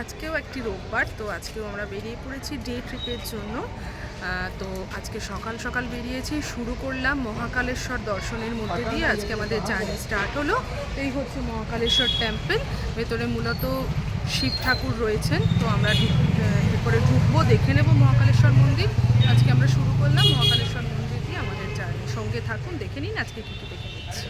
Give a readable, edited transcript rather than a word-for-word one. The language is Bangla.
আজকেও একটি রোববার, তো আজকেও আমরা বেরিয়ে পড়েছি ডে ট্রিপের জন্য। তো আজকে সকাল সকাল বেরিয়েছি, শুরু করলাম মহাকালেশ্বর দর্শনের মধ্যে দিয়ে। আজকে আমাদের জার্নি স্টার্ট হলো। এই হচ্ছে মহাকালেশ্বর টেম্পল। ভেতরে মূলত শিব ঠাকুর রয়েছেন। তো আমরা ভেতরে ঢুকবো, দেখে নেব মহাকালেশ্বর মন্দির। আজকে আমরা শুরু করলাম মহাকালেশ্বর মন্দির দিয়ে আমাদের জার্নি। সঙ্গে থাকুন, দেখে নিন আজকে কী কী দেখে নিচ্ছি।